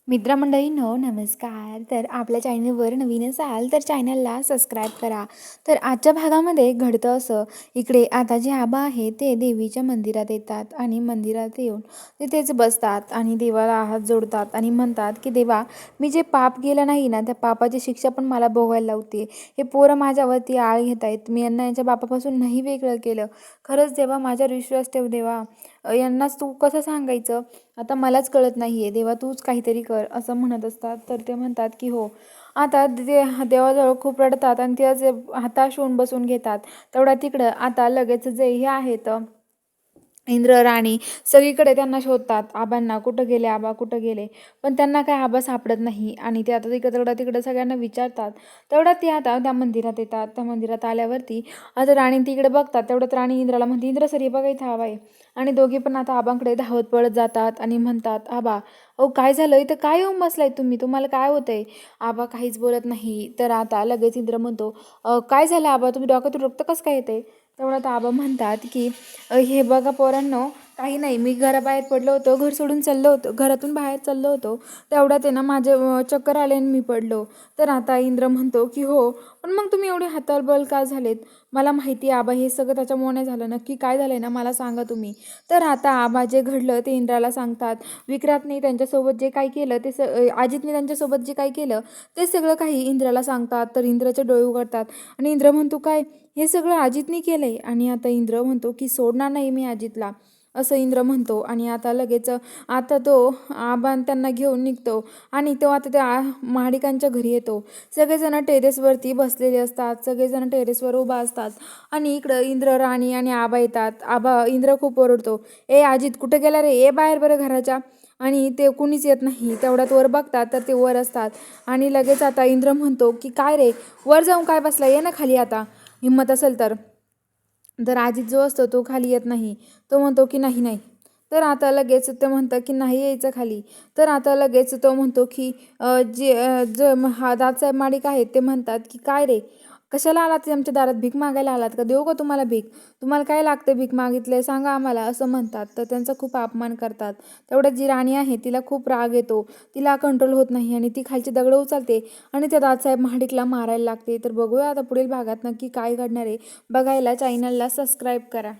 मित्रमंडळींनो नमस्कार. तर आपल्या चॅनलवर नवीन असाल तर चॅनलला सबस्क्राईब करा. तर आजच्या भागामध्ये घडतं असं, इकडे आता जे आबा आहे ते देवीच्या मंदिरात येतात आणि मंदिरात येऊन तिथेच बसतात आणि देवाला हात जोडतात आणि म्हणतात की देवा, मी जे पाप केलं नाही ना त्या पापाची शिक्षा पण मला भोगायला लावते. हे पोरं माझ्यावरती आळ घेत आहेत. मी यांना यांच्या बापापासून नाही वेगळं केलं. खरंच देवा माझ्यावर विश्वास ठेव देवा. यांनाच तू कसं सांगायचं, आता मलाच कळत नाही आहे देवा, तूच काहीतरी कर असं म्हणत असतात. तर ते म्हणतात की हो. आता ते देवाजवळ खूप रडतात आणि ते जे हताश होऊन बसून घेतात. तेवढ्या तिकडं आता लगेच जे हे आहेत इंद्र राणी सगळीकडे त्यांना शोधतात आबांना, कुठं गेले आबा, कुठं गेले. पण त्यांना काय आबा सापडत नाही आणि ते आता तिकडं तिकडं सगळ्यांना विचारतात. तेवढ्यात ते आता त्या मंदिरात येतात. त्या मंदिरात आल्यावरती आता राणी तिकडे बघतात. तेवढ्यात राणी इंद्राला म्हणते, इंद्र सर हे बघा इथं आबा आहे. आणि दोघे पण आता आबांकडे धावत पळत जातात आणि म्हणतात, आबा अहो काय झालं, इथं काय येऊन बसलाय तुम्ही, तुम्हाला काय होतंय? आबा काहीच बोलत नाही. तर आता लगेच इंद्र म्हणतो, काय झालं आबा, तुम्ही डोक्यातून रक्त कसं काय येते? तेवढ्यात आबा म्हणतात की हे बघा पोरांनो, काही नाही, मी घराबाहेर पडलो होतो, घर सोडून चाललो होतो, घरातून बाहेर चाललो होतो. तेवढ्यात आहे ना माझे चक्कर आले आणि मी पडलो. तर आता इंद्र म्हणतो की हो, पण मग तुम्ही एवढे हतबल का झालेत? मला माहिती आहे आबा, हे सगळं त्याच्यामुळे नाही झालं. नक्की काय झालंय ना मला सांगा तुम्ही. तर आता आबा जे घडलं ते इंद्राला सांगतात. विक्रांतने त्यांच्यासोबत जे काही केलं ते अजितने त्यांच्यासोबत जे काही केलं ते सगळं काही इंद्राला सांगतात. तर इंद्राचे डोळे उघडतात आणि इंद्र म्हणतो, काय हे सगळं अजितने केलंय? आणि आता इंद्र म्हणतो की सोडणार नाही मी अजितला, असं इंद्र म्हणतो. आणि आता लगेच आता तो आबान त्यांना घेऊन निघतो आणि तो आता त्या महाडिकांच्या घरी येतो. सगळेजण टेरेसवरती बसलेले असतात, सगळेजण टेरेसवर उभा असतात आणि इकडं इंद्र राणी आणि आबा येतात. इंद्र खूप ओरडतो, ए अजित कुठं गेला रे, ए बाहेर बरं घराच्या. आणि ते कुणीच येत नाही. तेवढ्यात वर बघतात तर ते वर असतात आणि लगेच आता इंद्र म्हणतो की काय रे, वर जाऊन काय बसला, ये ना खाली आता, हिंमत असेल तर. तर अजित जो असतो तो खाली येत नाही. तो म्हणतो की नाही नाही. तर आता लगेच ते म्हणतं की नाही यायचं खाली. तर आता लगेच तो म्हणतो की हा दादासाहेब माडिक आहेत ते म्हणतात की काय रे, कशाला आलात आमच्या दारात, भीक मागायला आलात का, देऊ का तुम्हाला भीक, तुम्हाला काय लागतं भीक मागितलंय सांगा आम्हाला, असं म्हणतात. तर त्यांचा खूप अपमान करतात. तेवढ्यात जी राणी आहे तिला खूप राग येतो, तिला कंट्रोल होत नाही आणि ती खालची दगडं उचलते आणि त्या दादासाहेब महाडिकला मारायला लागते. तर बघूया आता पुढील भागात नक्की काय घडणार आहे. बघायला चॅनलला सबस्क्राईब करा.